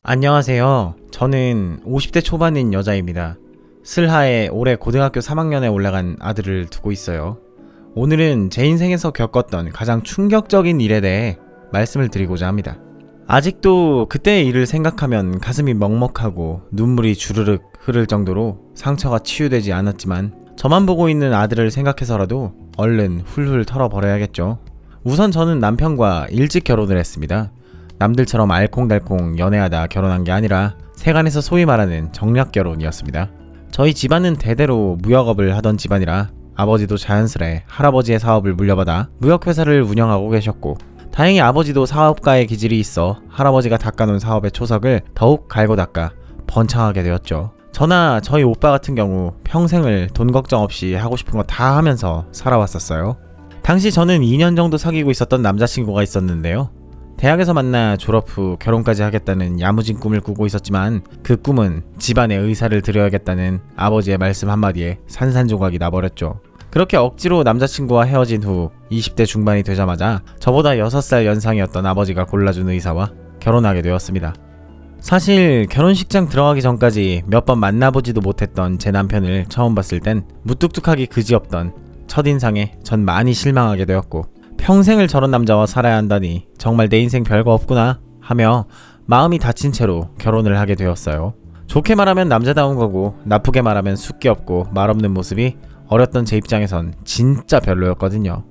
안녕하세요. 저는 50대 초반인 여자입니다. 슬하에 올해 고등학교 3학년에 올라간 아들을 두고 있어요. 오늘은 제 인생에서 겪었던 가장 충격적인 일에 대해 말씀을 드리고자 합니다. 아직도 그때의 일을 생각하면 가슴이 먹먹하고 눈물이 주르륵 흐를 정도로 상처가 치유되지 않았지만 저만 보고 있는 아들을 생각해서라도 얼른 훌훌 털어버려야겠죠. 우선 저는 남편과 일찍 결혼을 했습니다. 남들처럼 알콩달콩 연애하다 결혼한 게 아니라 세간에서 소위 말하는 정략 결혼이었습니다. 저희 집안은 대대로 무역업을 하던 집안이라 아버지도 자연스레 할아버지의 사업을 물려받아 무역회사를 운영하고 계셨고, 다행히 아버지도 사업가의 기질이 있어 할아버지가 닦아놓은 사업의 초석을 더욱 갈고 닦아 번창하게 되었죠. 저나 저희 오빠 같은 경우 평생을 돈 걱정 없이 하고 싶은 거 다 하면서 살아왔었어요. 당시 저는 2년 정도 사귀고 있었던 남자친구가 있었는데요. 대학에서 만나 졸업 후 결혼까지 하겠다는 야무진 꿈을 꾸고 있었지만 그 꿈은 집안의 의사를 드려야겠다는 아버지의 말씀 한마디에 산산조각이 나버렸죠. 그렇게 억지로 남자친구와 헤어진 후 20대 중반이 되자마자 저보다 6살 연상이었던 아버지가 골라준 의사와 결혼하게 되었습니다. 사실 결혼식장 들어가기 전까지 몇 번 만나보지도 못했던 제 남편을 처음 봤을 땐 무뚝뚝하기 그지없던 첫인상에 전 많이 실망하게 되었고, 평생을 저런 남자와 살아야 한다니 정말 내 인생 별거 없구나 하며 마음이 다친 채로 결혼을 하게 되었어요. 좋게 말하면 남자다운 거고, 나쁘게 말하면 숫기 없고 말없는 모습이 어렸던 제 입장에선 진짜 별로였거든요.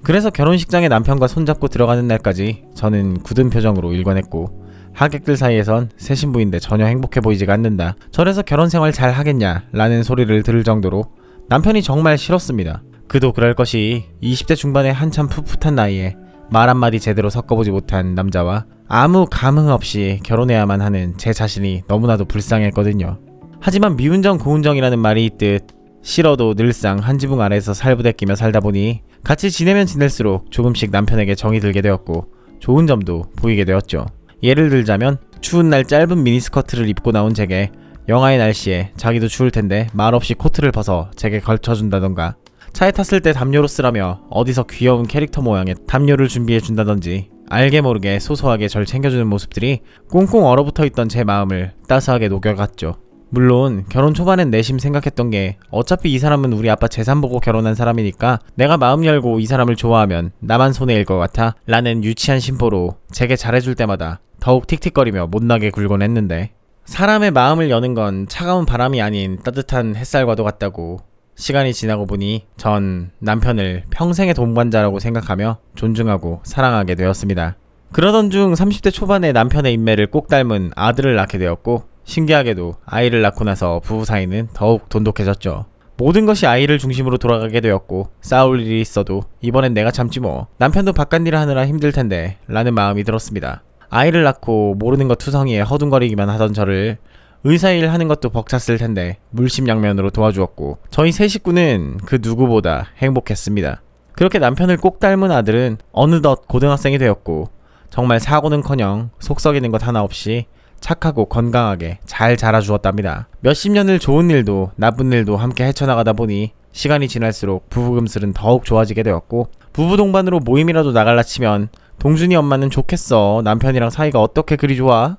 그래서 결혼식장에 남편과 손잡고 들어가는 날까지 저는 굳은 표정으로 일관했고, 하객들 사이에선 새 신부인데 전혀 행복해 보이지가 않는다, 저래서 결혼생활 잘 하겠냐 라는 소리를 들을 정도로 남편이 정말 싫었습니다. 그도 그럴 것이 20대 중반에 한참 풋풋한 나이에 말 한마디 제대로 섞어보지 못한 남자와 아무 감흥 없이 결혼해야만 하는 제 자신이 너무나도 불쌍했거든요. 하지만 미운정 고운정이라는 말이 있듯 싫어도 늘상 한 지붕 아래에서 살부대끼며 살다 보니 같이 지내면 지낼수록 조금씩 남편에게 정이 들게 되었고, 좋은 점도 보이게 되었죠. 예를 들자면 추운 날 짧은 미니스커트를 입고 나온 제게 영하의 날씨에 자기도 추울 텐데 말없이 코트를 벗어 제게 걸쳐준다던가, 차에 탔을 때 담요로 쓰라며 어디서 귀여운 캐릭터 모양의 담요를 준비해준다던지, 알게 모르게 소소하게 절 챙겨주는 모습들이 꽁꽁 얼어붙어있던 제 마음을 따스하게 녹여갔죠. 물론 결혼 초반엔 내심 생각했던 게 어차피 이 사람은 우리 아빠 재산 보고 결혼한 사람이니까 내가 마음 열고 이 사람을 좋아하면 나만 손해일 것 같아 라는 유치한 심보로 제게 잘해줄 때마다 더욱 틱틱거리며 못나게 굴곤 했는데, 사람의 마음을 여는 건 차가운 바람이 아닌 따뜻한 햇살과도 같다고 시간이 지나고 보니 전 남편을 평생의 동반자라고 생각하며 존중하고 사랑하게 되었습니다. 그러던 중 30대 초반에 남편의 인매를 꼭 닮은 아들을 낳게 되었고, 신기하게도 아이를 낳고 나서 부부 사이는 더욱 돈독해졌죠. 모든 것이 아이를 중심으로 돌아가게 되었고, 싸울 일이 있어도 이번엔 내가 참지 뭐, 남편도 바깥일을 하느라 힘들 텐데 라는 마음이 들었습니다. 아이를 낳고 모르는 것 투성이에 허둥거리기만 하던 저를 의사일 하는 것도 벅찼을 텐데 물심양면으로 도와주었고, 저희 세 식구는 그 누구보다 행복했습니다. 그렇게 남편을 꼭 닮은 아들은 어느덧 고등학생이 되었고, 정말 사고는커녕 속 썩이는 것 하나 없이 착하고 건강하게 잘 자라주었답니다. 몇십 년을 좋은 일도 나쁜 일도 함께 헤쳐나가다 보니 시간이 지날수록 부부금슬은 더욱 좋아지게 되었고, 부부 동반으로 모임이라도 나갈라 치면 동준이 엄마는 좋겠어, 남편이랑 사이가 어떻게 그리 좋아?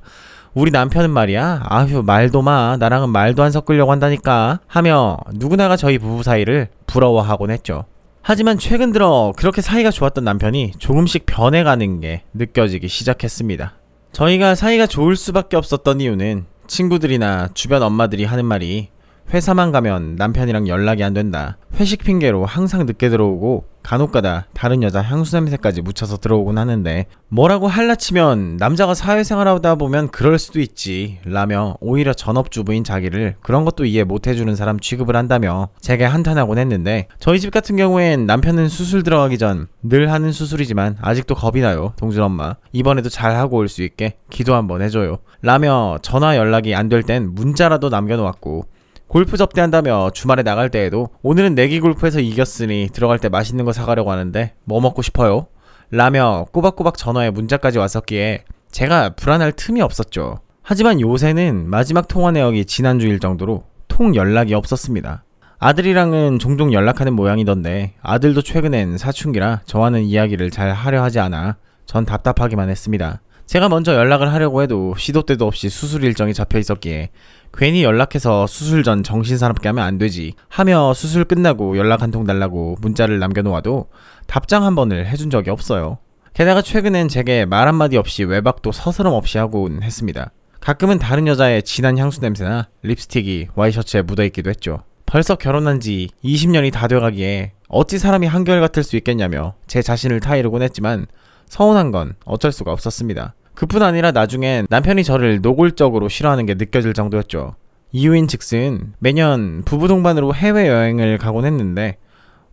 우리 남편은 말이야, 아휴 말도 마, 나랑은 말도 안 섞으려고 한다니까 하며 누구나가 저희 부부 사이를 부러워하곤 했죠. 하지만 최근 들어 그렇게 사이가 좋았던 남편이 조금씩 변해가는 게 느껴지기 시작했습니다. 저희가 사이가 좋을 수밖에 없었던 이유는 친구들이나 주변 엄마들이 하는 말이 회사만 가면 남편이랑 연락이 안 된다, 회식 핑계로 항상 늦게 들어오고 간혹가다 다른 여자 향수 냄새까지 묻혀서 들어오곤 하는데 뭐라고 할라치면 남자가 사회생활하다 보면 그럴 수도 있지 라며 오히려 전업주부인 자기를 그런 것도 이해 못해주는 사람 취급을 한다며 제게 한탄하곤 했는데, 저희 집 같은 경우엔 남편은 수술 들어가기 전 늘 하는 수술이지만 아직도 겁이 나요. 동준 엄마 이번에도 잘하고 올 수 있게 기도 한번 해줘요 라며 전화 연락이 안 될 땐 문자라도 남겨놓았고, 골프 접대한다며 주말에 나갈 때에도 오늘은 내기 골프에서 이겼으니 들어갈 때 맛있는 거 사가려고 하는데 뭐 먹고 싶어요? 라며 꼬박꼬박 전화에 문자까지 왔었기에 제가 불안할 틈이 없었죠. 하지만 요새는 마지막 통화 내역이 지난주일 정도로 통 연락이 없었습니다. 아들이랑은 종종 연락하는 모양이던데 아들도 최근엔 사춘기라 저와는 이야기를 잘 하려 하지 않아 전 답답하기만 했습니다. 제가 먼저 연락을 하려고 해도 시도 때도 없이 수술 일정이 잡혀 있었기에 괜히 연락해서 수술 전 정신사납게 하면 안 되지 하며 수술 끝나고 연락 한 통 달라고 문자를 남겨놓아도 답장 한 번을 해준 적이 없어요. 게다가 최근엔 제게 말 한마디 없이 외박도 서스럼 없이 하곤 했습니다. 가끔은 다른 여자의 진한 향수 냄새나 립스틱이 와이셔츠에 묻어있기도 했죠. 벌써 결혼한 지 20년이 다 돼가기에 어찌 사람이 한결같을 수 있겠냐며 제 자신을 타이르곤 했지만 서운한 건 어쩔 수가 없었습니다. 그뿐 아니라 나중엔 남편이 저를 노골적으로 싫어하는 게 느껴질 정도였죠. 이유인 즉슨 매년 부부 동반으로 해외여행을 가곤 했는데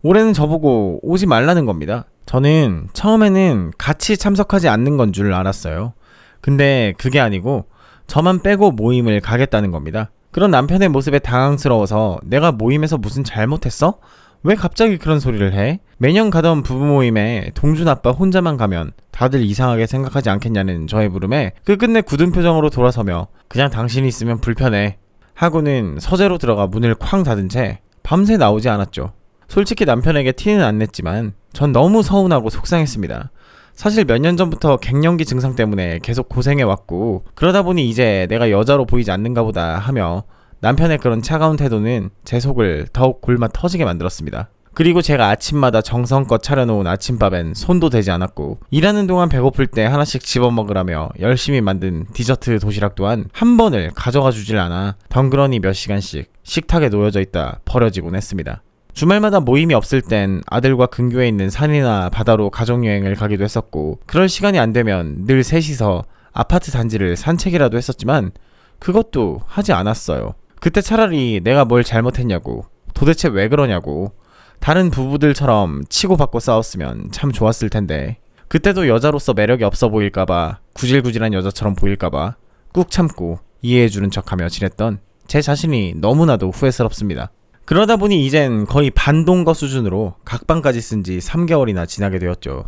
올해는 저보고 오지 말라는 겁니다. 저는 처음에는 같이 참석하지 않는 건 줄 알았어요. 근데 그게 아니고 저만 빼고 모임을 가겠다는 겁니다. 그런 남편의 모습에 당황스러워서 내가 모임에서 무슨 잘못했어? 왜 갑자기 그런 소리를 해? 매년 가던 부부 모임에 동준 아빠 혼자만 가면 다들 이상하게 생각하지 않겠냐는 저의 물음에 끝끝내 굳은 표정으로 돌아서며 그냥 당신이 있으면 불편해 하고는 서재로 들어가 문을 쾅 닫은 채 밤새 나오지 않았죠. 솔직히 남편에게 티는 안 냈지만 전 너무 서운하고 속상했습니다. 사실 몇 년 전부터 갱년기 증상 때문에 계속 고생해왔고 그러다 보니 이제 내가 여자로 보이지 않는가 보다 하며 남편의 그런 차가운 태도는 제 속을 더욱 골마 터지게 만들었습니다. 그리고 제가 아침마다 정성껏 차려놓은 아침밥엔 손도 대지 않았고 일하는 동안 배고플 때 하나씩 집어먹으라며 열심히 만든 디저트 도시락 또한 한 번을 가져가 주질 않아 덩그러니 몇 시간씩 식탁에 놓여져 있다 버려지곤 했습니다. 주말마다 모임이 없을 땐 아들과 근교에 있는 산이나 바다로 가족여행을 가기도 했었고 그럴 시간이 안 되면 늘 셋이서 아파트 단지를 산책이라도 했었지만 그것도 하지 않았어요. 그때 차라리 내가 뭘 잘못했냐고 도대체 왜 그러냐고 다른 부부들처럼 치고받고 싸웠으면 참 좋았을 텐데 그때도 여자로서 매력이 없어 보일까봐 구질구질한 여자처럼 보일까봐 꾹 참고 이해해주는 척하며 지냈던 제 자신이 너무나도 후회스럽습니다. 그러다 보니 이젠 거의 반동거 수준으로 각방까지 쓴 지 3개월이나 지나게 되었죠.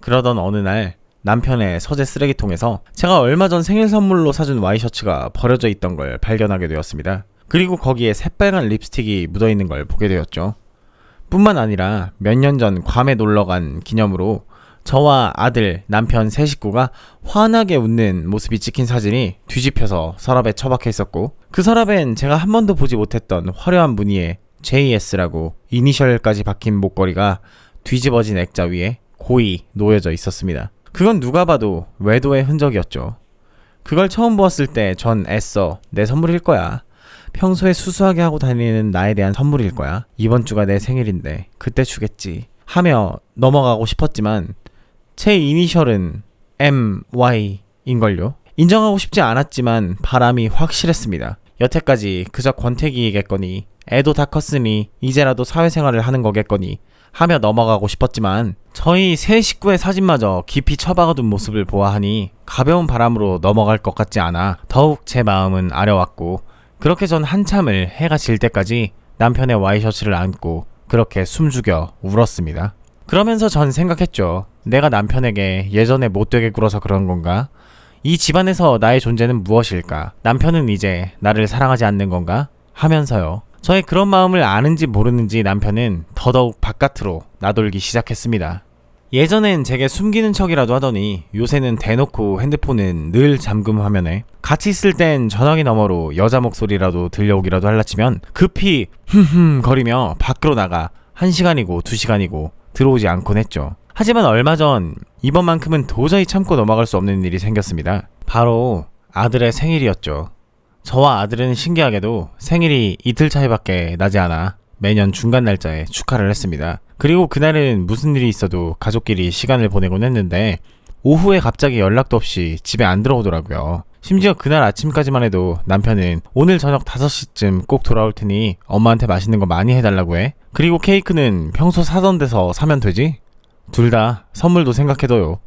그러던 어느 날 남편의 서재 쓰레기통에서 제가 얼마 전 생일 선물로 사준 와이셔츠가 버려져 있던 걸 발견하게 되었습니다. 그리고 거기에 새빨간 립스틱이 묻어있는 걸 보게 되었죠. 뿐만 아니라 몇 년 전 괌에 놀러간 기념으로 저와 아들, 남편 세 식구가 환하게 웃는 모습이 찍힌 사진이 뒤집혀서 서랍에 처박혀 있었고 그 서랍엔 제가 한 번도 보지 못했던 화려한 무늬의 JS라고 이니셜까지 박힌 목걸이가 뒤집어진 액자 위에 고이 놓여져 있었습니다. 그건 누가 봐도 외도의 흔적이었죠. 그걸 처음 보았을 때 전 애써 내 선물일 거야. 평소에 수수하게 하고 다니는 나에 대한 선물일 거야. 이번 주가 내 생일인데 그때 주겠지 하며 넘어가고 싶었지만 제 이니셜은 MY인걸요. 인정하고 싶지 않았지만 바람이 확실했습니다. 여태까지 그저 권태기이겠거니 애도 다 컸으니 이제라도 사회생활을 하는 거겠거니 하며 넘어가고 싶었지만 저희 세 식구의 사진마저 깊이 처박아둔 모습을 보아하니 가벼운 바람으로 넘어갈 것 같지 않아 더욱 제 마음은 아려왔고 그렇게 전 한참을 해가 질 때까지 남편의 와이셔츠를 안고 그렇게 숨죽여 울었습니다. 그러면서 전 생각했죠. 내가 남편에게 예전에 못되게 굴어서 그런 건가? 이 집안에서 나의 존재는 무엇일까? 남편은 이제 나를 사랑하지 않는 건가? 하면서요. 저의 그런 마음을 아는지 모르는지 남편은 더더욱 바깥으로 나돌기 시작했습니다. 예전엔 제게 숨기는 척이라도 하더니 요새는 대놓고 핸드폰은 늘 잠금 화면에 같이 있을 땐 전화기 너머로 여자 목소리라도 들려오기라도 할라치면 급히 거리며 밖으로 나가 1시간이고 2시간이고 들어오지 않곤 했죠. 하지만 얼마 전 이번만큼은 도저히 참고 넘어갈 수 없는 일이 생겼습니다. 바로 아들의 생일이었죠. 저와 아들은 신기하게도 생일이 이틀 차이밖에 나지 않아 매년 중간 날짜에 축하를 했습니다. 그리고 그날은 무슨 일이 있어도 가족끼리 시간을 보내곤 했는데 오후에 갑자기 연락도 없이 집에 안 들어오더라고요. 심지어 그날 아침까지만 해도 남편은 오늘 저녁 5시쯤 꼭 돌아올 테니 엄마한테 맛있는 거 많이 해달라고 해. 그리고 케이크는 평소 사던 데서 사면 되지? 둘 다 선물도 생각해둬요.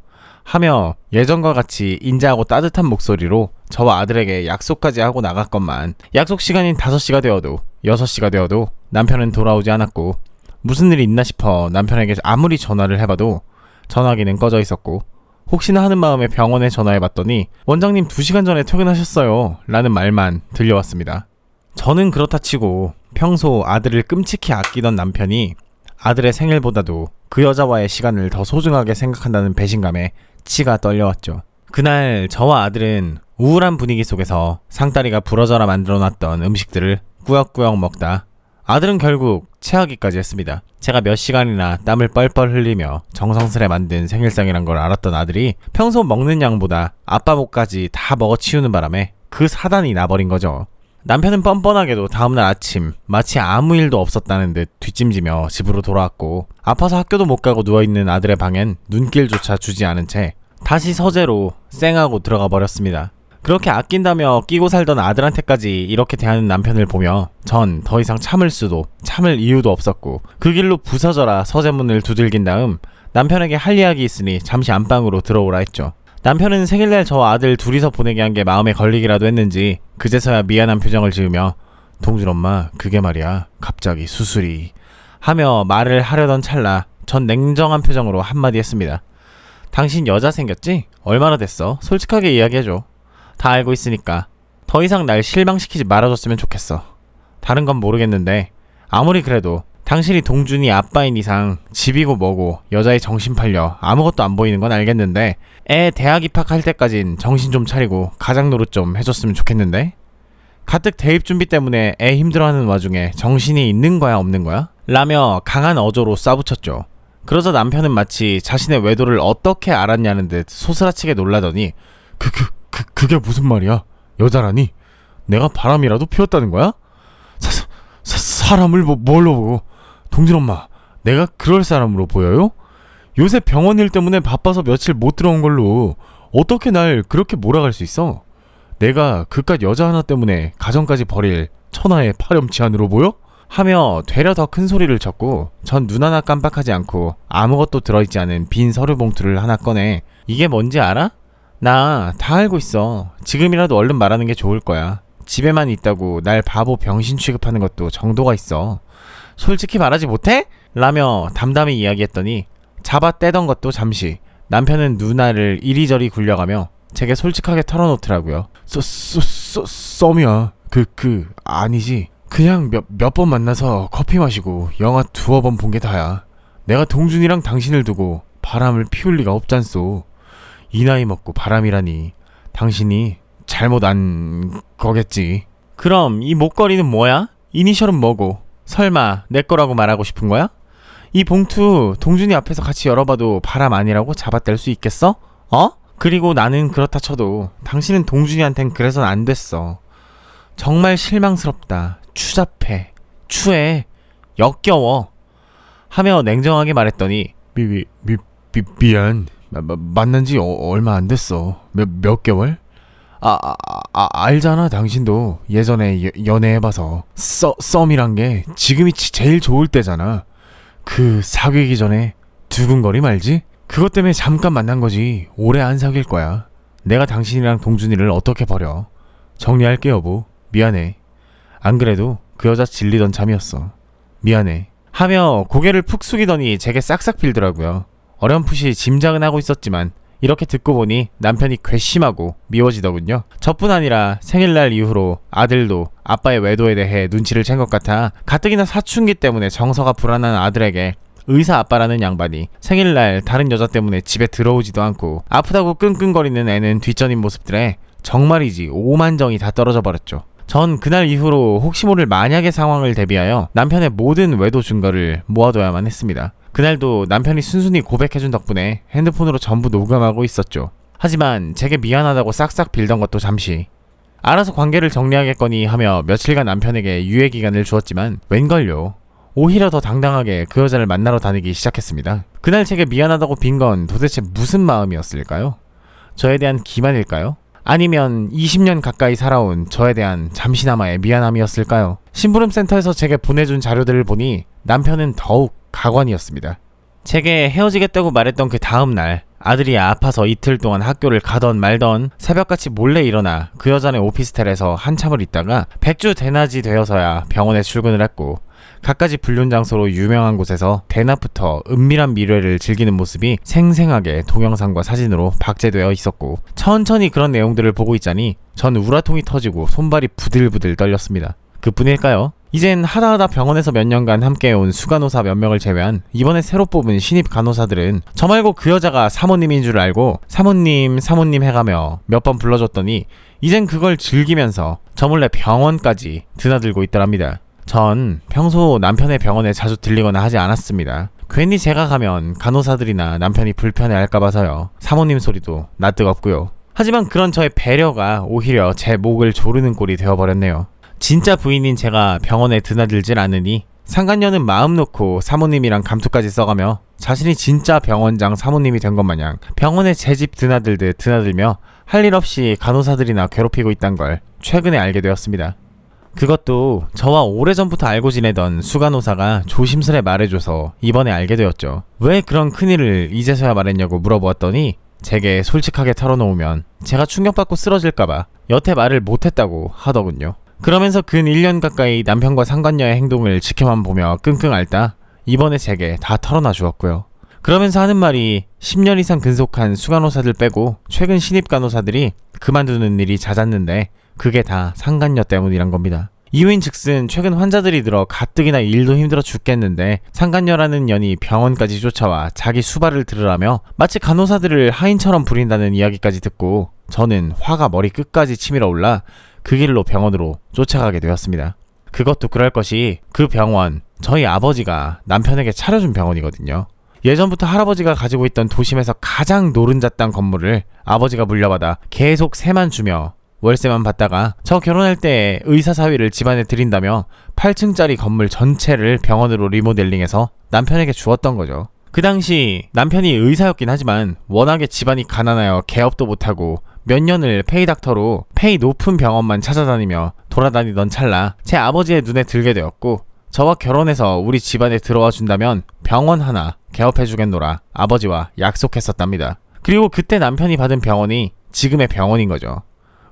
하며 예전과 같이 인자하고 따뜻한 목소리로 저와 아들에게 약속까지 하고 나갔건만 약속 시간인 5시가 되어도 6시가 되어도 남편은 돌아오지 않았고 무슨 일이 있나 싶어 남편에게 아무리 전화를 해봐도 전화기는 꺼져 있었고 혹시나 하는 마음에 병원에 전화해봤더니 원장님 2시간 전에 퇴근하셨어요 라는 말만 들려왔습니다. 저는 그렇다 치고 평소 아들을 끔찍히 아끼던 남편이 아들의 생일보다도 그 여자와의 시간을 더 소중하게 생각한다는 배신감에 치가 떨려왔죠. 그날 저와 아들은 우울한 분위기 속에서 상다리가 부러져라 만들어놨던 음식들을 꾸역꾸역 먹다 아들은 결국 체하기까지 했습니다. 제가 몇 시간이나 땀을 뻘뻘 흘리며 정성스레 만든 생일상이란 걸 알았던 아들이 평소 먹는 양보다 아빠 목까지 다 먹어치우는 바람에 그 사단이 나버린 거죠. 남편은 뻔뻔하게도 다음날 아침 마치 아무 일도 없었다는 듯 뒷짐지며 집으로 돌아왔고 아파서 학교도 못 가고 누워있는 아들의 방엔 눈길조차 주지 않은 채 다시 서재로 쌩하고 들어가 버렸습니다. 그렇게 아낀다며 끼고 살던 아들한테까지 이렇게 대하는 남편을 보며 전 더 이상 참을 수도 참을 이유도 없었고 그 길로 부서져라 서재문을 두들긴 다음 남편에게 할 이야기 있으니 잠시 안방으로 들어오라 했죠. 남편은 생일날 저 아들 둘이서 보내게 한 게 마음에 걸리기라도 했는지 그제서야 미안한 표정을 지으며 동준 엄마 그게 말이야 갑자기 수술이 하며 말을 하려던 찰나 전 냉정한 표정으로 한마디 했습니다. 당신 여자 생겼지? 얼마나 됐어? 솔직하게 이야기해줘. 다 알고 있으니까 더 이상 날 실망시키지 말아줬으면 좋겠어. 다른 건 모르겠는데 아무리 그래도 당신이 동준이 아빠인 이상 집이고 뭐고 여자의 정신 팔려 아무것도 안 보이는 건 알겠는데 애 대학 입학할 때까진 정신 좀 차리고 가장 노릇 좀 해줬으면 좋겠는데? 가뜩 대입 준비 때문에 애 힘들어하는 와중에 정신이 있는 거야 없는 거야? 라며 강한 어조로 쏴붙였죠. 그러자 남편은 마치 자신의 외도를 어떻게 알았냐는 듯 소스라치게 놀라더니 그게 무슨 말이야? 여자라니? 내가 바람이라도 피웠다는 거야? 사람을 뭘로 보고? 동준 엄마, 내가 그럴 사람으로 보여요? 요새 병원 일 때문에 바빠서 며칠 못 들어온 걸로 어떻게 날 그렇게 몰아갈 수 있어? 내가 그깟 여자 하나 때문에 가정까지 버릴 천하의 파렴치한으로 보여? 하며 되려 더 큰 소리를 쳤고 전 눈 하나 깜빡하지 않고 아무것도 들어있지 않은 빈 서류 봉투를 하나 꺼내 이게 뭔지 알아? 나 다 알고 있어. 지금이라도 얼른 말하는 게 좋을 거야. 집에만 있다고 날 바보 병신 취급하는 것도 정도가 있어. 솔직히 말하지 못해? 라며 담담히 이야기했더니 잡아 떼던 것도 잠시 남편은 누나를 이리저리 굴려가며 제게 솔직하게 털어놓더라고요. 썸이야. 아니지. 그냥 몇 번 만나서 커피 마시고 영화 2번 본 게 다야. 내가 동준이랑 당신을 두고 바람을 피울 리가 없잖소. 이 나이 먹고 바람이라니 당신이 잘못 안 거겠지. 그럼 이 목걸이는 뭐야? 이니셜은 뭐고? 설마 내 거라고 말하고 싶은 거야? 이 봉투 동준이 앞에서 같이 열어봐도 바람 아니라고 잡아뗄 수 있겠어? 그리고 나는 그렇다 쳐도 당신은 동준이한텐 그래선 안 됐어. 정말 실망스럽다. 추잡해. 추해. 역겨워. 하며 냉정하게 말했더니 미안. 만난 지 얼마 안 됐어. 몇 개월? 알잖아. 당신도 예전에 연애해봐서 썸이란 게 지금이 제일 좋을 때잖아. 그 사귀기 전에 두근거림 알지? 그것 때문에 잠깐 만난 거지 오래 안 사귈 거야. 내가 당신이랑 동준이를 어떻게 버려. 정리할게 여보. 미안해. 안 그래도 그 여자 질리던 참이었어. 미안해. 하며 고개를 푹 숙이더니 제게 싹싹 빌더라고요. 어렴풋이 짐작은 하고 있었지만 이렇게 듣고 보니 남편이 괘씸하고 미워지더군요. 저뿐 아니라 생일날 이후로 아들도 아빠의 외도에 대해 눈치를 챈 것 같아 가뜩이나 사춘기 때문에 정서가 불안한 아들에게 의사 아빠라는 양반이 생일날 다른 여자 때문에 집에 들어오지도 않고 아프다고 끙끙거리는 애는 뒷전인 모습들에 정말이지 오만정이 다 떨어져 버렸죠. 전 그날 이후로 혹시 모를 만약의 상황을 대비하여 남편의 모든 외도 증거를 모아둬야만 했습니다. 그날도 남편이 순순히 고백해준 덕분에 핸드폰으로 전부 녹음하고 있었죠. 하지만 제게 미안하다고 싹싹 빌던 것도 잠시 알아서 관계를 정리하겠거니 하며 며칠간 남편에게 유예기간을 주었지만 웬걸요. 오히려 더 당당하게 그 여자를 만나러 다니기 시작했습니다. 그날 제게 미안하다고 빈 건 도대체 무슨 마음이었을까요? 저에 대한 기만일까요? 아니면 20년 가까이 살아온 저에 대한 잠시나마의 미안함이었을까요? 심부름센터에서 제게 보내준 자료들을 보니 남편은 더욱 가관이었습니다. 제게 헤어지겠다고 말했던 그 다음날 아들이 아파서 이틀 동안 학교를 가던 말던 새벽같이 몰래 일어나 그 여자네 오피스텔에서 한참을 있다가 백주 대낮이 되어서야 병원에 출근을 했고 갖가지 불륜 장소로 유명한 곳에서 대낮부터 은밀한 미래를 즐기는 모습이 생생하게 동영상과 사진으로 박제되어 있었고 천천히 그런 내용들을 보고 있자니 전 우라통이 터지고 손발이 부들부들 떨렸습니다. 그뿐일까요? 이젠 하다하다 병원에서 몇 년간 함께해온 수간호사 몇 명을 제외한 이번에 새로 뽑은 신입 간호사들은 저 말고 그 여자가 사모님인 줄 알고 사모님 해가며 몇 번 불러줬더니 이젠 그걸 즐기면서 저 몰래 병원까지 드나들고 있더랍니다. 전 평소 남편의 병원에 자주 들리거나 하지 않았습니다. 괜히 제가 가면 간호사들이나 남편이 불편해할까 봐서요. 사모님 소리도 낯뜨겁고요. 하지만 그런 저의 배려가 오히려 제 목을 조르는 꼴이 되어버렸네요. 진짜 부인인 제가 병원에 드나들질 않으니 상간녀는 마음 놓고 사모님이랑 감투까지 써가며 자신이 진짜 병원장 사모님이 된 것 마냥 병원에 제 집 드나들듯 드나들며 할 일 없이 간호사들이나 괴롭히고 있단 걸 최근에 알게 되었습니다. 그것도 저와 오래전부터 알고 지내던 수간호사가 조심스레 말해줘서 이번에 알게 되었죠. 왜 그런 큰일을 이제서야 말했냐고 물어보았더니 제게 솔직하게 털어놓으면 제가 충격받고 쓰러질까봐 여태 말을 못했다고 하더군요. 그러면서 근 1년 가까이 남편과 상간녀의 행동을 지켜만 보며 끙끙 앓다 이번에 제게 다 털어놔 주었고요. 그러면서 하는 말이 10년 이상 근속한 수간호사들 빼고 최근 신입 간호사들이 그만두는 일이 잦았는데 그게 다 상간녀 때문이란 겁니다. 이유인 즉슨 최근 환자들이 들어 가뜩이나 일도 힘들어 죽겠는데 상간녀라는 년이 병원까지 쫓아와 자기 수발을 들으라며 마치 간호사들을 하인처럼 부린다는 이야기까지 듣고 저는 화가 머리 끝까지 치밀어 올라 그 길로 병원으로 쫓아가게 되었습니다. 그것도 그럴 것이 그 병원 저희 아버지가 남편에게 차려준 병원이거든요. 예전부터 할아버지가 가지고 있던 도심에서 가장 노른자땅 건물을 아버지가 물려받아 계속 세만 주며 월세만 받다가 저 결혼할 때 의사 사위를 집안에 들인다며 8층짜리 건물 전체를 병원으로 리모델링해서 남편에게 주었던 거죠. 그 당시 남편이 의사였긴 하지만 워낙에 집안이 가난하여 개업도 못하고 몇 년을 페이닥터로 페이 높은 병원만 찾아다니며 돌아다니던 찰나 제 아버지의 눈에 들게 되었고 저와 결혼해서 우리 집안에 들어와 준다면 병원 하나 개업해주겠노라 아버지와 약속했었답니다. 그리고 그때 남편이 받은 병원이 지금의 병원인 거죠.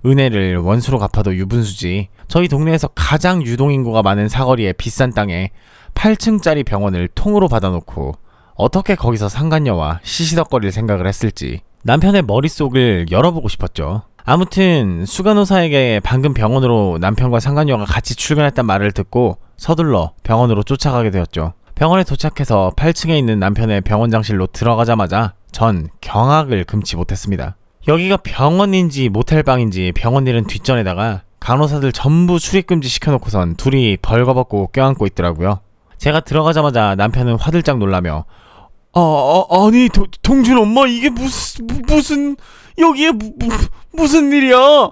은혜를 원수로 갚아도 유분수지. 저희 동네에서 가장 유동인구가 많은 사거리의 비싼 땅에 8층짜리 병원을 통으로 받아놓고 어떻게 거기서 상간녀와 시시덕거릴 생각을 했을지 남편의 머릿속을 열어보고 싶었죠. 아무튼 수간호사에게 방금 병원으로 남편과 상간녀가 같이 출근했단 말을 듣고 서둘러 병원으로 쫓아가게 되었죠. 병원에 도착해서 8층에 있는 남편의 병원장실로 들어가자마자 전 경악을 금치 못했습니다. 여기가 병원인지 모텔방인지 병원 일은 뒷전에다가 간호사들 전부 출입금지 시켜놓고선 둘이 벌거벗고 껴안고 있더라고요. 제가 들어가자마자 남편은 화들짝 놀라며 아니 동준 엄마 이게 무슨 여기에 무슨 일이야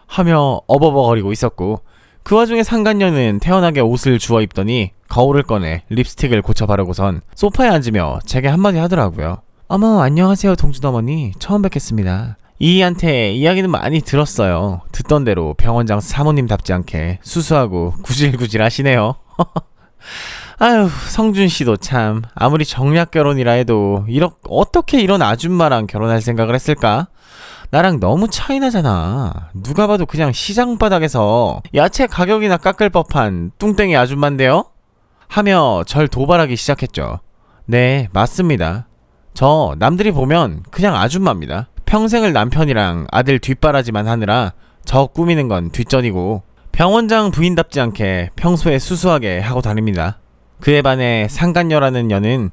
하며 어버버거리고 있었고 그 와중에 상간녀는 태연하게 옷을 주워 입더니 거울을 꺼내 립스틱을 고쳐 바르고선 소파에 앉으며 제게 한마디 하더라고요. 어머 안녕하세요 동준 어머니 처음 뵙겠습니다. 이희한테 이야기는 많이 들었어요. 듣던 대로 병원장 사모님답지 않게 수수하고 구질구질 하시네요. 아휴 성준씨도 참 아무리 정략 결혼이라 해도 어떻게 이런 아줌마랑 결혼할 생각을 했을까? 나랑 너무 차이나잖아. 누가 봐도 그냥 시장 바닥에서 야채 가격이나 깎을 법한 뚱땡이 아줌마인데요? 하며 절 도발하기 시작했죠. 네 맞습니다. 저 남들이 보면 그냥 아줌마입니다. 평생을 남편이랑 아들 뒷바라지만 하느라 저 꾸미는 건 뒷전이고 병원장 부인답지 않게 평소에 수수하게 하고 다닙니다. 그에 반해 상간녀라는 년은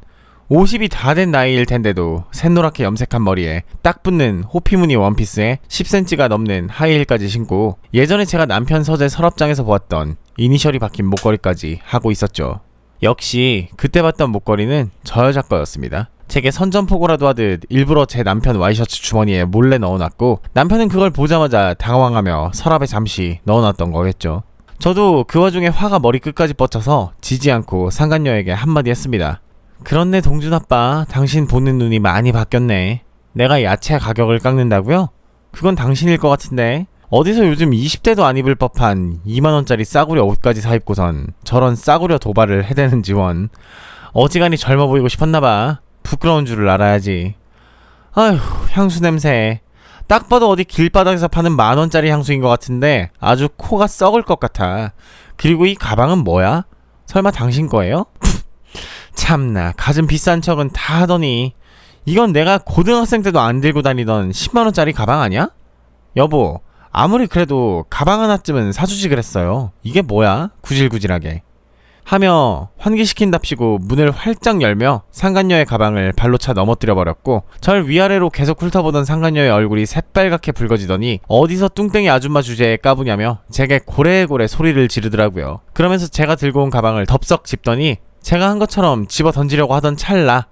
50이 다 된 나이일 텐데도 샛노랗게 염색한 머리에 딱 붙는 호피무늬 원피스에 10cm가 넘는 하이힐까지 신고 예전에 제가 남편 서재 서랍장에서 보았던 이니셜이 박힌 목걸이까지 하고 있었죠. 역시 그때 봤던 목걸이는 저 여자 거였습니다. 제게 선전포고라도 하듯 일부러 제 남편 와이셔츠 주머니에 몰래 넣어놨고 남편은 그걸 보자마자 당황하며 서랍에 잠시 넣어놨던 거겠죠. 저도 그 와중에 화가 머리 끝까지 뻗쳐서 지지 않고 상간녀에게 한마디 했습니다. 그렇네 동준 아빠 당신 보는 눈이 많이 바뀌었네. 내가 야채 가격을 깎는다고요? 그건 당신일 것 같은데 어디서 요즘 20대도 안 입을 법한 2만원짜리 싸구려 옷까지 사입고선 저런 싸구려 도발을 해대는지 원. 어지간히 젊어 보이고 싶었나봐. 부끄러운 줄을 알아야지. 아휴 향수 냄새 딱 봐도 어디 길바닥에서 파는 만원짜리 향수인 것 같은데 아주 코가 썩을 것 같아. 그리고 이 가방은 뭐야? 설마 당신 거예요? 참나 가진 비싼 척은 다 하더니 이건 내가 고등학생 때도 안 들고 다니던 10만원짜리 가방 아니야? 여보 아무리 그래도 가방 하나쯤은 사주지 그랬어요. 이게 뭐야? 구질구질하게. 하며 환기시킨답시고 문을 활짝 열며 상간녀의 가방을 발로 차 넘어뜨려 버렸고, 절 위아래로 계속 훑어보던 상간녀의 얼굴이 새빨갛게 붉어지더니 어디서 뚱땡이 아줌마 주제에 까부냐며 제게 고래고래 소리를 지르더라고요. 그러면서 제가 들고 온 가방을 덥석 집더니 제가 한 것처럼 집어 던지려고 하던 찰나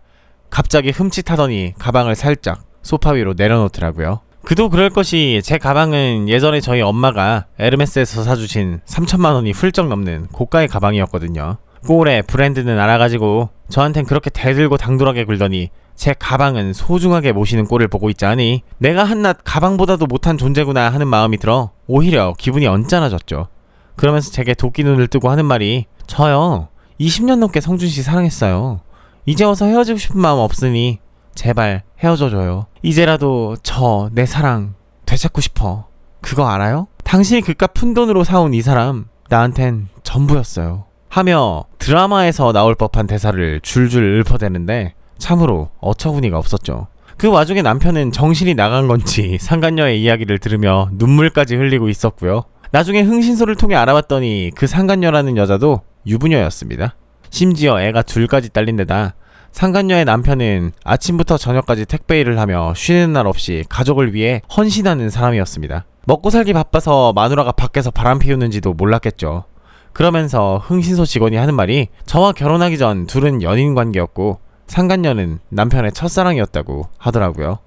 갑자기 흠칫하더니 가방을 살짝 소파 위로 내려놓더라고요. 그도 그럴 것이 제 가방은 예전에 저희 엄마가 에르메스에서 사주신 3천만 원이 훌쩍 넘는 고가의 가방이었거든요. 꼴에 브랜드는 알아가지고 저한텐 그렇게 대들고 당돌하게 굴더니 제 가방은 소중하게 모시는 꼴을 보고 있자니 내가 한낱 가방보다도 못한 존재구나 하는 마음이 들어 오히려 기분이 언짢아졌죠. 그러면서 제게 도끼 눈을 뜨고 하는 말이, 저요 20년 넘게 성준씨 사랑했어요. 이제 와서 헤어지고 싶은 마음 없으니 제발 헤어져줘요. 이제라도 저 내 사랑 되찾고 싶어. 그거 알아요? 당신이 그깟 푼돈으로 사온 이 사람 나한텐 전부였어요. 하며 드라마에서 나올 법한 대사를 줄줄 읊어대는데 참으로 어처구니가 없었죠. 그 와중에 남편은 정신이 나간 건지 상간녀의 이야기를 들으며 눈물까지 흘리고 있었고요. 나중에 흥신소를 통해 알아봤더니 그 상간녀라는 여자도 유부녀였습니다. 심지어 애가 둘까지 딸린 데다 상간녀의 남편은 아침부터 저녁까지 택배일을 하며 쉬는 날 없이 가족을 위해 헌신하는 사람이었습니다. 먹고 살기 바빠서 마누라가 밖에서 바람 피우는지도 몰랐겠죠. 그러면서 흥신소 직원이 하는 말이, 저와 결혼하기 전 둘은 연인 관계였고 상간녀는 남편의 첫사랑이었다고 하더라고요.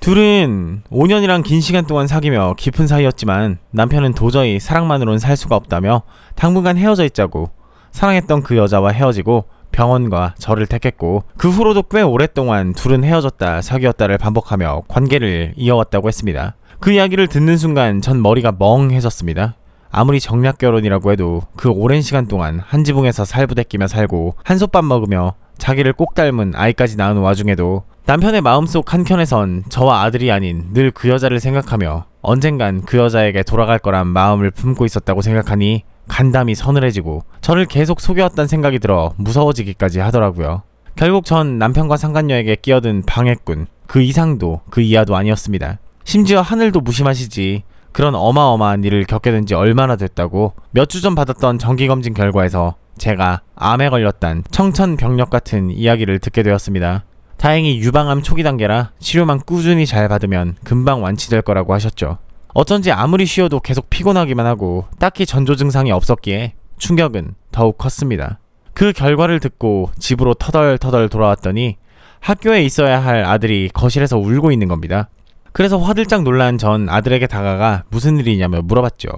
둘은 5년이란 긴 시간 동안 사귀며 깊은 사이였지만 남편은 도저히 사랑만으로는 살 수가 없다며 당분간 헤어져 있자고, 사랑했던 그 여자와 헤어지고 병원과 저를 택했고 그 후로도 꽤 오랫동안 둘은 헤어졌다 사귀었다를 반복하며 관계를 이어왔다고 했습니다. 그 이야기를 듣는 순간 전 머리가 멍해졌습니다. 아무리 정략 결혼이라고 해도 그 오랜 시간 동안 한 지붕에서 살부대끼며 살고 한솥밥 먹으며 자기를 꼭 닮은 아이까지 낳은 와중에도 남편의 마음속 한켠에선 저와 아들이 아닌 늘 그 여자를 생각하며 언젠간 그 여자에게 돌아갈 거란 마음을 품고 있었다고 생각하니 간담이 서늘해지고 저를 계속 속여왔다는 생각이 들어 무서워지기까지 하더라고요. 결국 전 남편과 상간녀에게 끼어든 방해꾼, 그 이상도 그 이하도 아니었습니다. 심지어 하늘도 무심하시지 그런 어마어마한 일을 겪게 된 지 얼마나 됐다고 몇 주 전 받았던 정기검진 결과에서 제가 암에 걸렸단 청천벽력 같은 이야기를 듣게 되었습니다. 다행히 유방암 초기 단계라 치료만 꾸준히 잘 받으면 금방 완치될 거라고 하셨죠. 어쩐지 아무리 쉬어도 계속 피곤하기만 하고 딱히 전조 증상이 없었기에 충격은 더욱 컸습니다. 그 결과를 듣고 집으로 터덜터덜 돌아왔더니 학교에 있어야 할 아들이 거실에서 울고 있는 겁니다. 그래서 화들짝 놀란 전 아들에게 다가가 무슨 일이냐며 물어봤죠.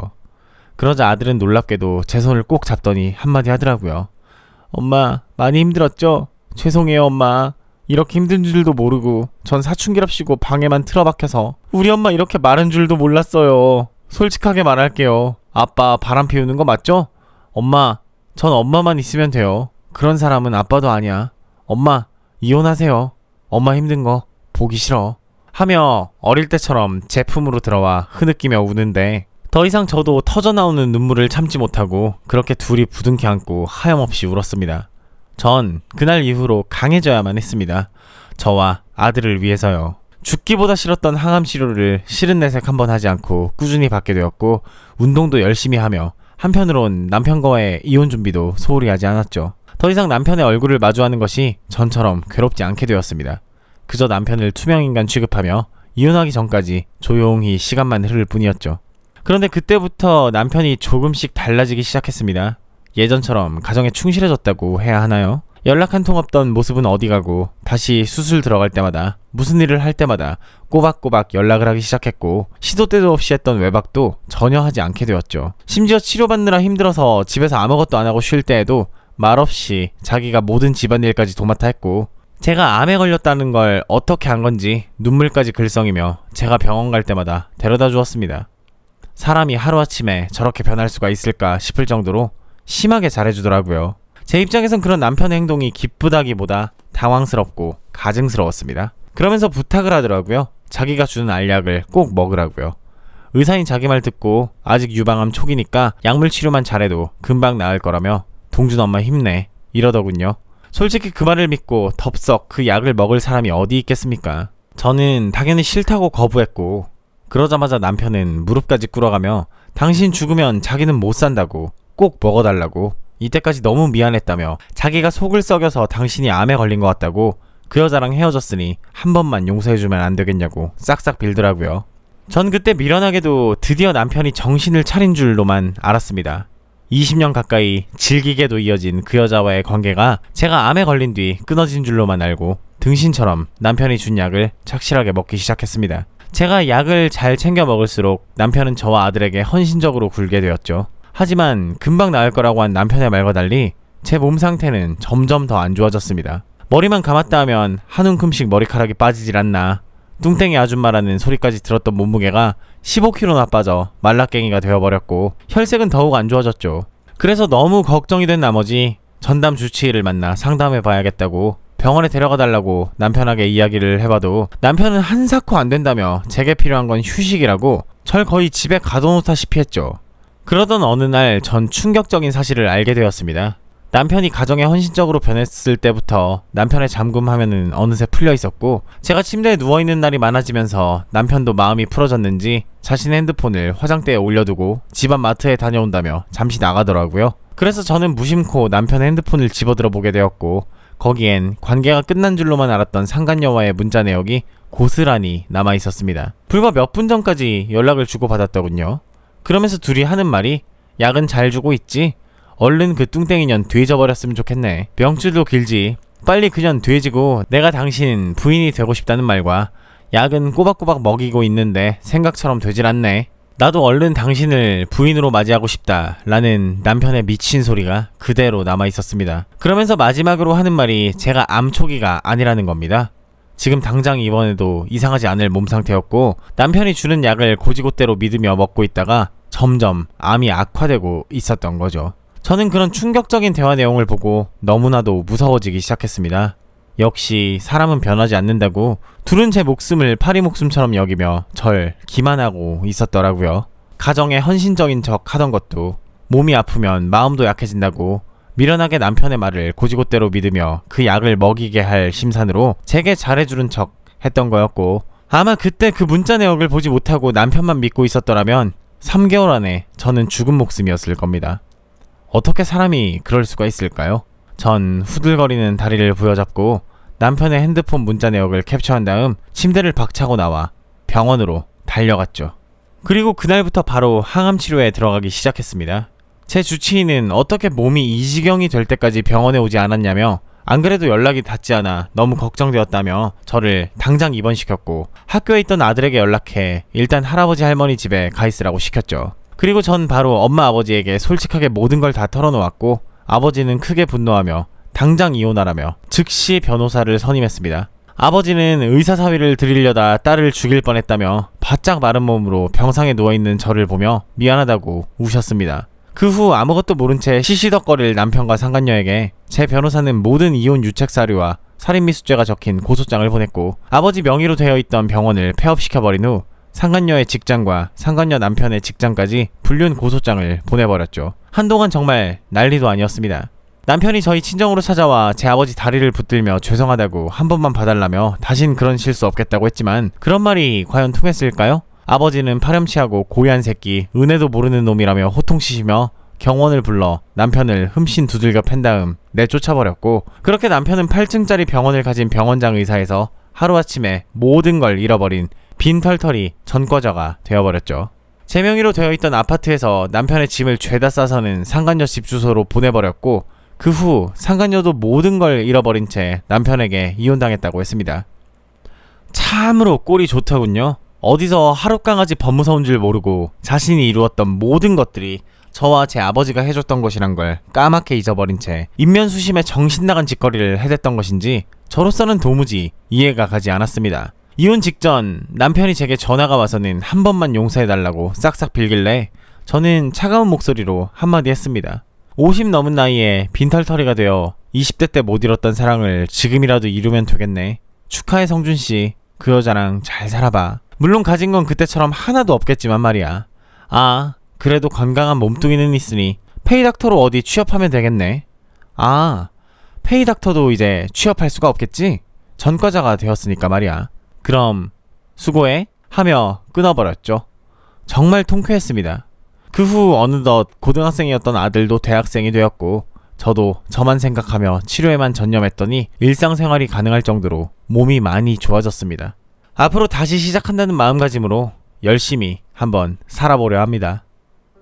그러자 아들은 놀랍게도 제 손을 꼭 잡더니 한마디 하더라고요. 엄마 많이 힘들었죠? 죄송해요 엄마. 이렇게 힘든 줄도 모르고 전 사춘기랍시고 방에만 틀어박혀서 우리 엄마 이렇게 마른 줄도 몰랐어요. 솔직하게 말할게요. 아빠 바람 피우는 거 맞죠? 엄마, 전 엄마만 있으면 돼요. 그런 사람은 아빠도 아니야. 엄마, 이혼하세요. 엄마 힘든 거 보기 싫어. 하며 어릴 때처럼 제 품으로 들어와 흐느끼며 우는데 더 이상 저도 터져나오는 눈물을 참지 못하고 그렇게 둘이 부둥켜 안고 하염없이 울었습니다. 전 그날 이후로 강해져야만 했습니다. 저와 아들을 위해서요. 죽기보다 싫었던 항암 치료를 싫은 내색 한번 하지 않고 꾸준히 받게 되었고 운동도 열심히 하며 한편으론 남편과의 이혼 준비도 소홀히 하지 않았죠. 더 이상 남편의 얼굴을 마주하는 것이 전처럼 괴롭지 않게 되었습니다. 그저 남편을 투명인간 취급하며 이혼하기 전까지 조용히 시간만 흐를 뿐이었죠. 그런데 그때부터 남편이 조금씩 달라지기 시작했습니다. 예전처럼 가정에 충실해졌다고 해야 하나요? 연락 한 통 없던 모습은 어디 가고 다시 수술 들어갈 때마다 무슨 일을 할 때마다 꼬박꼬박 연락을 하기 시작했고 시도 때도 없이 했던 외박도 전혀 하지 않게 되었죠. 심지어 치료받느라 힘들어서 집에서 아무것도 안 하고 쉴 때에도 말없이 자기가 모든 집안일까지 도맡아 했고 제가 암에 걸렸다는 걸 어떻게 안 건지 눈물까지 글썽이며 제가 병원 갈 때마다 데려다 주었습니다. 사람이 하루아침에 저렇게 변할 수가 있을까 싶을 정도로 심하게 잘해주더라고요. 제 입장에선 그런 남편의 행동이 기쁘다기보다 당황스럽고 가증스러웠습니다. 그러면서 부탁을 하더라고요. 자기가 주는 알약을 꼭 먹으라고요. 의사인 자기 말 듣고 아직 유방암 초기니까 약물 치료만 잘해도 금방 나을 거라며 동준 엄마 힘내 이러더군요. 솔직히 그 말을 믿고 덥석 그 약을 먹을 사람이 어디 있겠습니까? 저는 당연히 싫다고 거부했고 그러자마자 남편은 무릎까지 꿇어가며 당신 죽으면 자기는 못 산다고 꼭 먹어달라고 이때까지 너무 미안했다며 자기가 속을 썩여서 당신이 암에 걸린 것 같다고 그 여자랑 헤어졌으니 한 번만 용서해주면 안 되겠냐고 싹싹 빌더라고요. 전 그때 미련하게도 드디어 남편이 정신을 차린 줄로만 알았습니다. 20년 가까이 질기게도 이어진 그 여자와의 관계가 제가 암에 걸린 뒤 끊어진 줄로만 알고 등신처럼 남편이 준 약을 착실하게 먹기 시작했습니다. 제가 약을 잘 챙겨 먹을수록 남편은 저와 아들에게 헌신적으로 굴게 되었죠. 하지만 금방 나을 거라고 한 남편의 말과 달리 제 몸 상태는 점점 더 안 좋아졌습니다. 머리만 감았다 하면 한 움큼씩 머리카락이 빠지질 않나, 뚱땡이 아줌마라는 소리까지 들었던 몸무게가 15kg나 빠져 말라깽이가 되어버렸고 혈색은 더욱 안 좋아졌죠. 그래서 너무 걱정이 된 나머지 전담 주치의를 만나 상담해봐야겠다고 병원에 데려가 달라고 남편에게 이야기를 해봐도 남편은 한사코 안 된다며 제게 필요한 건 휴식이라고 절 거의 집에 가둬놓다시피 했죠. 그러던 어느 날 전 충격적인 사실을 알게 되었습니다. 남편이 가정에 헌신적으로 변했을 때부터 남편의 잠금하면은 어느새 풀려 있었고 제가 침대에 누워있는 날이 많아지면서 남편도 마음이 풀어졌는지 자신의 핸드폰을 화장대에 올려두고 집안 마트에 다녀온다며 잠시 나가더라고요. 그래서 저는 무심코 남편의 핸드폰을 집어들어 보게 되었고 거기엔 관계가 끝난 줄로만 알았던 상간녀와의 문자 내역이 고스란히 남아있었습니다. 불과 몇 분 전까지 연락을 주고받았더군요. 그러면서 둘이 하는 말이 약은 잘 주고 있지? 얼른 그 뚱땡이년 돼져버렸으면 좋겠네. 명줄도 길지. 빨리 그년 돼지고 내가 당신 부인이 되고 싶다는 말과 약은 꼬박꼬박 먹이고 있는데 생각처럼 되질 않네. 나도 얼른 당신을 부인으로 맞이하고 싶다 라는 남편의 미친 소리가 그대로 남아있었습니다. 그러면서 마지막으로 하는 말이 제가 암 초기가 아니라는 겁니다. 지금 당장 입원해도 이상하지 않을 몸 상태였고 남편이 주는 약을 고지고대로 믿으며 먹고 있다가 점점 암이 악화되고 있었던 거죠. 저는 그런 충격적인 대화 내용을 보고 너무나도 무서워지기 시작했습니다. 역시 사람은 변하지 않는다고 둘은 제 목숨을 파리 목숨처럼 여기며 절 기만하고 있었더라고요. 가정에 헌신적인 척 하던 것도 몸이 아프면 마음도 약해진다고 미련하게 남편의 말을 고지고대로 믿으며 그 약을 먹이게 할 심산으로 제게 잘해주는 척 했던 거였고 아마 그때 그 문자 내역을 보지 못하고 남편만 믿고 있었더라면 3개월 안에 저는 죽은 목숨이었을 겁니다. 어떻게 사람이 그럴 수가 있을까요? 전 후들거리는 다리를 부여잡고 남편의 핸드폰 문자 내역을 캡처한 다음 침대를 박차고 나와 병원으로 달려갔죠. 그리고 그날부터 바로 항암 치료에 들어가기 시작했습니다. 제 주치의는 어떻게 몸이 이 지경이 될 때까지 병원에 오지 않았냐며 안 그래도 연락이 닿지 않아 너무 걱정되었다며 저를 당장 입원시켰고 학교에 있던 아들에게 연락해 일단 할아버지 할머니 집에 가 있으라고 시켰죠. 그리고 전 바로 엄마 아버지에게 솔직하게 모든 걸 다 털어놓았고 아버지는 크게 분노하며 당장 이혼하라며 즉시 변호사를 선임했습니다. 아버지는 의사사위를 드리려다 딸을 죽일 뻔했다며 바짝 마른 몸으로 병상에 누워있는 저를 보며 미안하다고 우셨습니다. 그 후 아무것도 모른 채 시시덕거릴 남편과 상간녀에게 제 변호사는 모든 이혼 유책 사료와 살인미수죄가 적힌 고소장을 보냈고 아버지 명의로 되어 있던 병원을 폐업시켜버린 후 상간녀의 직장과 상간녀 남편의 직장까지 불륜 고소장을 보내버렸죠. 한동안 정말 난리도 아니었습니다. 남편이 저희 친정으로 찾아와 제 아버지 다리를 붙들며 죄송하다고 한 번만 봐달라며 다신 그런 실수 없겠다고 했지만 그런 말이 과연 통했을까요? 아버지는 파렴치하고 고얀 새끼 은혜도 모르는 놈이라며 호통치시며 경원을 불러 남편을 흠씬 두들겨 팬 다음 내쫓아버렸고 그렇게 남편은 8층짜리 병원을 가진 병원장 의사에서 하루아침에 모든 걸 잃어버린 빈털터리 전과자가 되어버렸죠. 제 명의로 되어 있던 아파트에서 남편의 짐을 죄다 싸서는 상간녀 집 주소로 보내버렸고 그 후 상간녀도 모든 걸 잃어버린 채 남편에게 이혼당했다고 했습니다. 참으로 꼴이 좋더군요. 어디서 하룻강아지 법무사온 줄 모르고 자신이 이루었던 모든 것들이 저와 제 아버지가 해줬던 것이란 걸 까맣게 잊어버린 채 인면수심에 정신나간 짓거리를 해댔던 것인지 저로서는 도무지 이해가 가지 않았습니다. 이혼 직전 남편이 제게 전화가 와서는 한 번만 용서해달라고 싹싹 빌길래 저는 차가운 목소리로 한마디 했습니다. 50 넘은 나이에 빈털터리가 되어 20대 때 못 이뤘던 사랑을 지금이라도 이루면 되겠네. 축하해 성준씨. 그 여자랑 잘 살아봐. 물론 가진 건 그때처럼 하나도 없겠지만 말이야. 아, 그래도 건강한 몸뚱이는 있으니 페이닥터로 어디 취업하면 되겠네. 아, 페이닥터도 이제 취업할 수가 없겠지? 전과자가 되었으니까 말이야. 그럼 수고해 하며 끊어버렸죠. 정말 통쾌했습니다. 그 후 어느덧 고등학생이었던 아들도 대학생이 되었고 저도 저만 생각하며 치료에만 전념했더니 일상생활이 가능할 정도로 몸이 많이 좋아졌습니다. 앞으로 다시 시작한다는 마음가짐으로 열심히 한번 살아보려 합니다.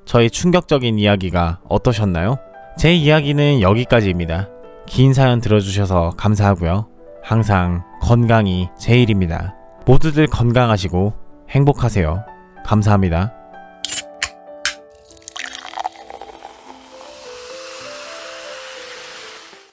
저의 충격적인 이야기가 어떠셨나요? 제 이야기는 여기까지입니다. 긴 사연 들어주셔서 감사하고요. 항상 건강이 제일입니다. 모두들 건강하시고 행복하세요. 감사합니다.